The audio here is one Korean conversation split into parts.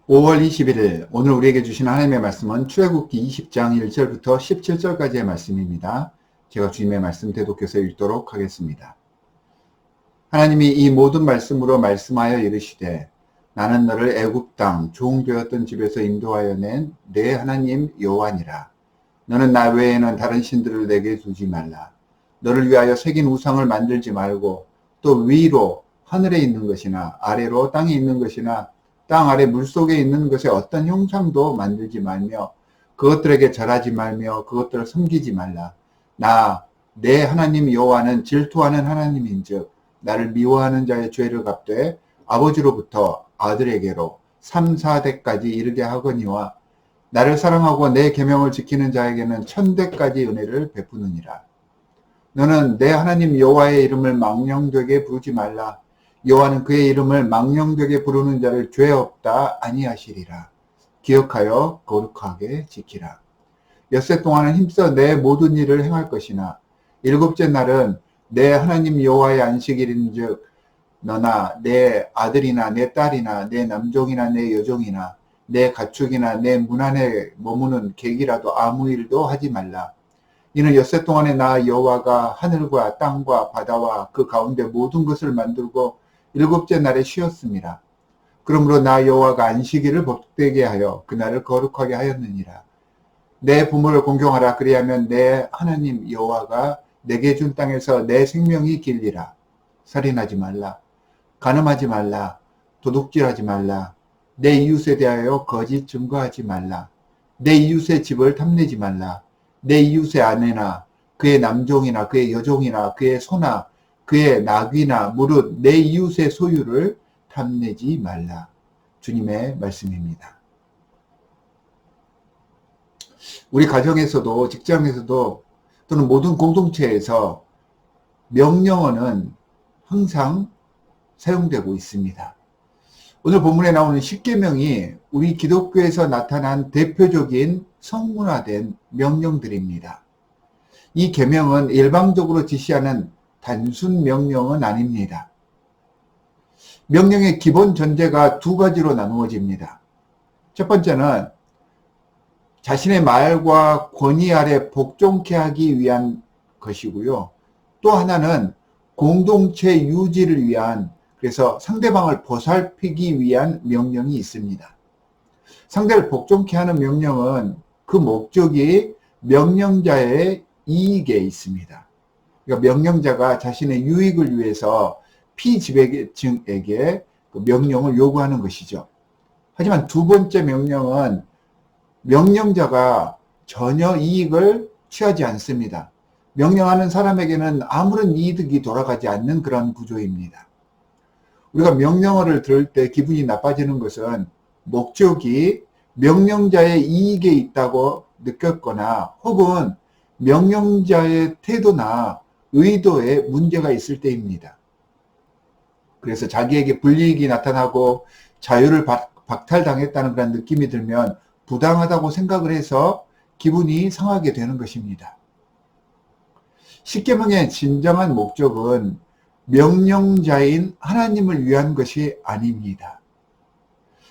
5월 21일 오늘 우리에게 주신 하나님의 말씀은 출애굽기 20장 1절부터 17절까지의 말씀입니다. 제가 주님의 말씀 대독해서 읽도록 하겠습니다. 하나님이 이 모든 말씀으로 말씀하여 이르시되 나는 너를 애굽 땅 종되었던 집에서 인도하여 낸 내 하나님 여호와니라. 너는 나 외에는 다른 신들을 내게 두지 말라. 너를 위하여 새긴 우상을 만들지 말고 또 위로 하늘에 있는 것이나 아래로 땅에 있는 것이나 땅 아래 물속에 있는 것에 어떤 형상도 만들지 말며 그것들에게 절하지 말며 그것들을 섬기지 말라. 나 내 하나님 여호와는 질투하는 하나님인즉 나를 미워하는 자의 죄를 갚되 아버지로부터 아들에게로 3, 4대까지 이르게 하거니와 나를 사랑하고 내 계명을 지키는 자에게는 1000대까지 은혜를 베푸느니라. 너는 내 하나님 여호와의 이름을 망령되게 부르지 말라. 여호와는 그의 이름을 망령되게 부르는 자를 죄 없다 아니하시리라. 기억하여 거룩하게 지키라. 엿새 동안은 힘써 내 모든 일을 행할 것이나 일곱째 날은 내 하나님 여호와의 안식일인즉 너나 내 아들이나 내 딸이나 내 남종이나 내 여종이나 내 가축이나 내 문 안에 머무는 객이라도 아무 일도 하지 말라. 이는 엿새 동안에 나 여호와가 하늘과 땅과 바다와 그 가운데 모든 것을 만들고 일곱째 날에 쉬었습니다. 그러므로 나 여호와가 안식일을 복되게 하여 그날을 거룩하게 하였느니라. 내 부모를 공경하라. 그리하면 내 하나님 여호와가 내게 준 땅에서 내 생명이 길리라. 살인하지 말라. 간음하지 말라. 도둑질하지 말라. 내 이웃에 대하여 거짓 증거하지 말라. 내 이웃의 집을 탐내지 말라. 내 이웃의 아내나 그의 남종이나 그의 여종이나 그의 소나 그의 나귀나 무릇 내 이웃의 소유를 탐내지 말라. 주님의 말씀입니다. 우리 가정에서도 직장에서도 또는 모든 공동체에서 명령어는 항상 사용되고 있습니다. 오늘 본문에 나오는 십계명이 우리 기독교에서 나타난 대표적인 성문화된 명령들입니다. 이 계명은 일방적으로 지시하는 단순 명령은 아닙니다. 명령의 기본 전제가 두 가지로 나누어집니다. 첫 번째는 자신의 말과 권위 아래 복종케 하기 위한 것이고요. 또 하나는 공동체 유지를 위한, 그래서 상대방을 보살피기 위한 명령이 있습니다. 상대를 복종케 하는 명령은 그 목적이 명령자의 이익에 있습니다. 그러니까 명령자가 자신의 유익을 위해서 피지배층에게 그 명령을 요구하는 것이죠. 하지만 두 번째 명령은 명령자가 전혀 이익을 취하지 않습니다. 명령하는 사람에게는 아무런 이득이 돌아가지 않는 그런 구조입니다. 우리가 명령어를 들을 때 기분이 나빠지는 것은 목적이 명령자의 이익에 있다고 느꼈거나 혹은 명령자의 태도나 의도에 문제가 있을 때입니다. 그래서 자기에게 불이익이 나타나고 자유를 박탈당했다는 그런 느낌이 들면 부당하다고 생각을 해서 기분이 상하게 되는 것입니다. 십계명의 진정한 목적은 명령자인 하나님을 위한 것이 아닙니다.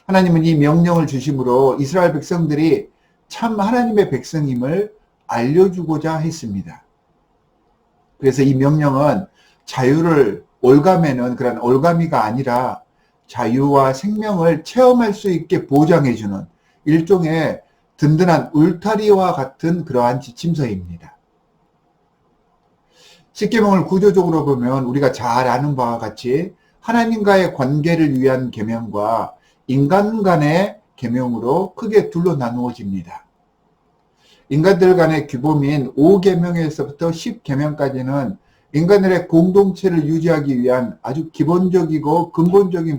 하나님은 이 명령을 주심으로 이스라엘 백성들이 참 하나님의 백성임을 알려주고자 했습니다. 그래서 이 명령은 자유를 올가매는 그런 올가미가 아니라 자유와 생명을 체험할 수 있게 보장해주는 일종의 든든한 울타리와 같은 그러한 지침서입니다. 십계명을 구조적으로 보면 우리가 잘 아는 바와 같이 하나님과의 관계를 위한 계명과 인간 간의 계명으로 크게 둘로 나누어집니다. 인간들 간의 규범인 5계명에서부터 10계명까지는 인간들의 공동체를 유지하기 위한 아주 기본적이고 근본적인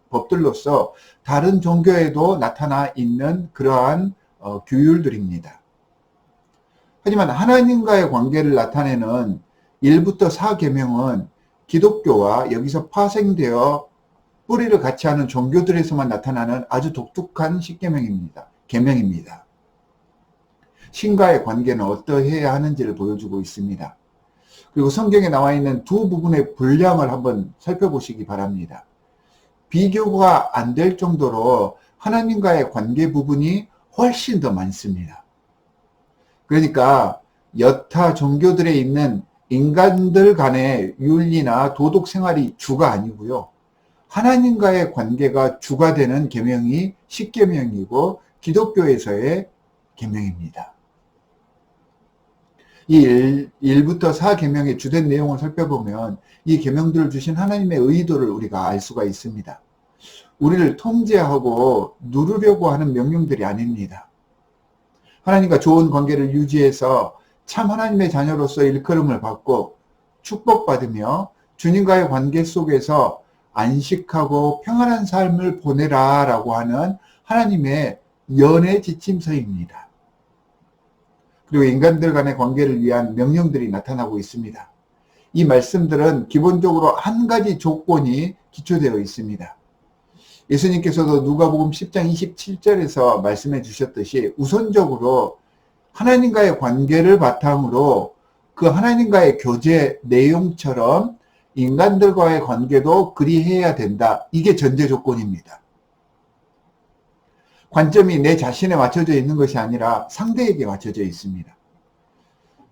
법들로서 다른 종교에도 나타나 있는 그러한 규율들입니다. 하지만 하나님과의 관계를 나타내는 1부터 4계명은 기독교와 여기서 파생되어 뿌리를 같이 하는 종교들에서만 나타나는 아주 독특한 계명입니다. 신과의 관계는 어떠해야 하는지를 보여주고 있습니다. 그리고 성경에 나와 있는 두 부분의 분량을 한번 살펴보시기 바랍니다. 비교가 안 될 정도로 하나님과의 관계 부분이 훨씬 더 많습니다. 그러니까 여타 종교들에 있는 인간들 간의 윤리나 도덕 생활이 주가 아니고요. 하나님과의 관계가 주가 되는 계명이 십계명이고 기독교에서의 계명입니다. 이 1부터 4계명의 주된 내용을 살펴보면 이 계명들을 주신 하나님의 의도를 우리가 알 수가 있습니다. 우리를 통제하고 누르려고 하는 명령들이 아닙니다. 하나님과 좋은 관계를 유지해서 참 하나님의 자녀로서 일컬음을 받고 축복받으며 주님과의 관계 속에서 안식하고 평안한 삶을 보내라 라고 하는 하나님의 연애 지침서입니다. 그리고 인간들 간의 관계를 위한 명령들이 나타나고 있습니다. 이 말씀들은 기본적으로 한 가지 조건이 기초되어 있습니다. 예수님께서도 누가복음 10장 27절에서 말씀해 주셨듯이 우선적으로 하나님과의 관계를 바탕으로 그 하나님과의 교제 내용처럼 인간들과의 관계도 그리해야 된다. 이게 전제 조건입니다. 관점이 내 자신에 맞춰져 있는 것이 아니라 상대에게 맞춰져 있습니다.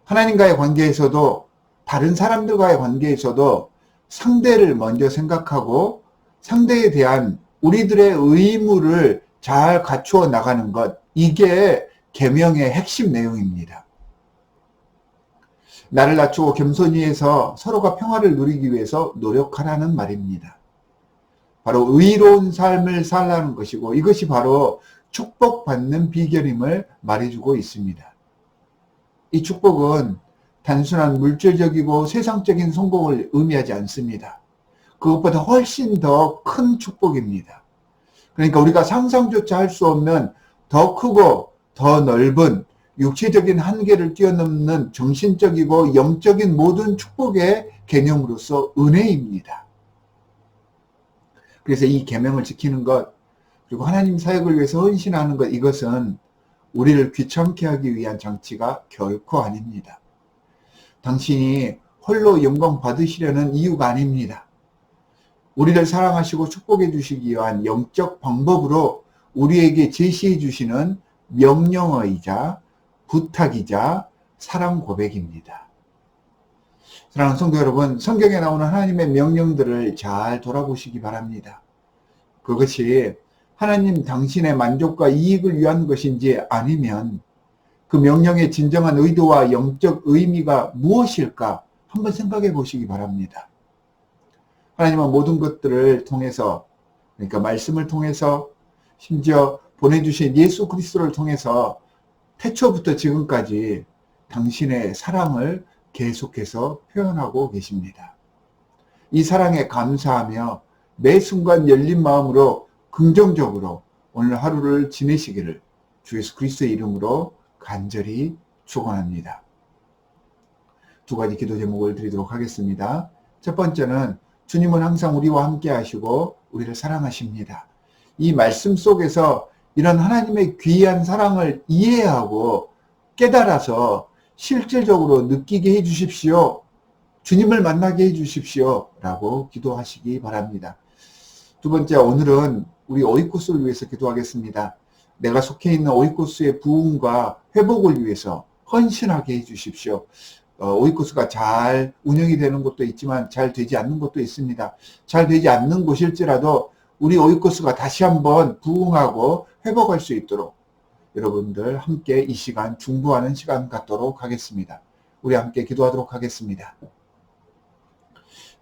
하나님과의 관계에서도 다른 사람들과의 관계에서도 상대를 먼저 생각하고 상대에 대한 우리들의 의무를 잘 갖추어 나가는 것, 이게 계명의 핵심 내용입니다. 나를 낮추고 겸손히 해서 서로가 평화를 누리기 위해서 노력하라는 말입니다. 바로 의로운 삶을 살라는 것이고 이것이 바로 축복받는 비결임을 말해주고 있습니다. 이 축복은 단순한 물질적이고 세상적인 성공을 의미하지 않습니다. 그것보다 훨씬 더 큰 축복입니다. 그러니까 우리가 상상조차 할 수 없는 더 크고 더 넓은 육체적인 한계를 뛰어넘는 정신적이고 영적인 모든 축복의 개념으로서 은혜입니다. 그래서 이 계명을 지키는 것, 그리고 하나님 사역을 위해서 헌신하는 것, 이것은 우리를 귀찮게 하기 위한 장치가 결코 아닙니다. 당신이 홀로 영광 받으시려는 이유가 아닙니다. 우리를 사랑하시고 축복해 주시기 위한 영적 방법으로 우리에게 제시해 주시는 명령어이자 부탁이자 사랑 고백입니다. 사랑하는 성도 여러분, 성경에 나오는 하나님의 명령들을 잘 돌아보시기 바랍니다. 그것이 하나님 당신의 만족과 이익을 위한 것인지 아니면 그 명령의 진정한 의도와 영적 의미가 무엇일까 한번 생각해 보시기 바랍니다. 하나님은 모든 것들을 통해서, 그러니까 말씀을 통해서, 심지어 보내주신 예수 그리스도를 통해서 태초부터 지금까지 당신의 사랑을 계속해서 표현하고 계십니다. 이 사랑에 감사하며 매 순간 열린 마음으로 긍정적으로 오늘 하루를 지내시기를 주 예수 그리스도의 이름으로 간절히 축원합니다. 두 가지 기도 제목을 드리도록 하겠습니다. 첫 번째는 주님은 항상 우리와 함께 하시고 우리를 사랑하십니다. 이 말씀 속에서 이런 하나님의 귀한 사랑을 이해하고 깨달아서 실질적으로 느끼게 해 주십시오. 주님을 만나게 해 주십시오. 라고 기도하시기 바랍니다. 두 번째, 오늘은 우리 오이코스를 위해서 기도하겠습니다. 내가 속해 있는 오이코스의 부흥과 회복을 위해서 헌신하게 해 주십시오. 오이코스가 잘 운영이 되는 곳도 있지만 잘 되지 않는 곳도 있습니다. 잘 되지 않는 곳일지라도 우리 오이코스가 다시 한번 부흥하고 회복할 수 있도록 여러분들 함께 이 시간 중보하는 시간 갖도록 하겠습니다. 우리 함께 기도하도록 하겠습니다.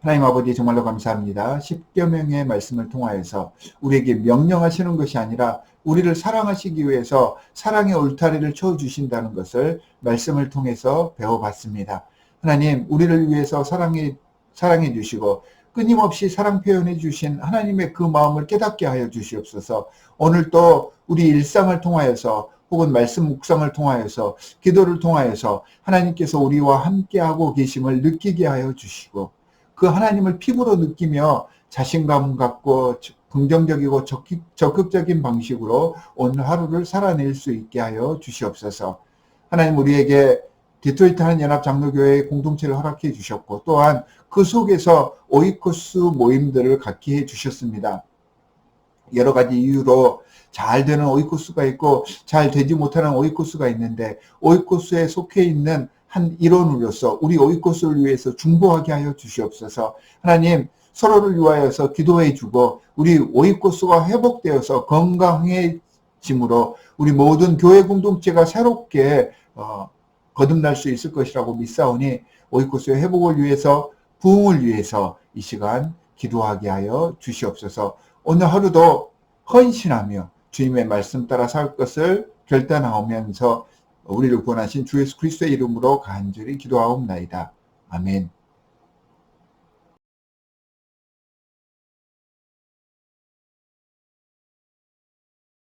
하나님 아버지 정말로 감사합니다. 십계명의 말씀을 통하여서 우리에게 명령하시는 것이 아니라 우리를 사랑하시기 위해서 사랑의 울타리를 쳐주신다는 것을 말씀을 통해서 배워봤습니다. 하나님, 우리를 위해서 사랑해 주시고 끊임없이 사랑 표현해 주신 하나님의 그 마음을 깨닫게 하여 주시옵소서. 오늘 또 우리 일상을 통하여서 혹은 말씀 묵상을 통하여서 기도를 통하여서 하나님께서 우리와 함께하고 계심을 느끼게 하여 주시고 그 하나님을 피부로 느끼며 자신감 갖고 긍정적이고 적극적인 방식으로 오늘 하루를 살아낼 수 있게 하여 주시옵소서. 하나님, 우리에게 디트로이트 한연합장로교회의 공동체를 허락해 주셨고 또한 그 속에서 오이코스 모임들을 갖게 해 주셨습니다. 여러 가지 이유로 잘 되는 오이코스가 있고 잘 되지 못하는 오이코스가 있는데, 오이코스에 속해 있는 한 일원으로서 우리 오이코스를 위해서 중보하게 하여 주시옵소서. 하나님, 서로를 위하여서 기도해 주고 우리 오이코스가 회복되어서 건강해짐으로 우리 모든 교회 공동체가 새롭게 거듭날 수 있을 것이라고 믿사오니, 오이코스의 회복을 위해서, 부흥을 위해서 이 시간 기도하게 하여 주시옵소서. 오늘 하루도 헌신하며 주님의 말씀 따라 살 것을 결단하면서 우리를 구원하신 주 예수 그리스도의 이름으로 간절히 기도하옵나이다. 아멘.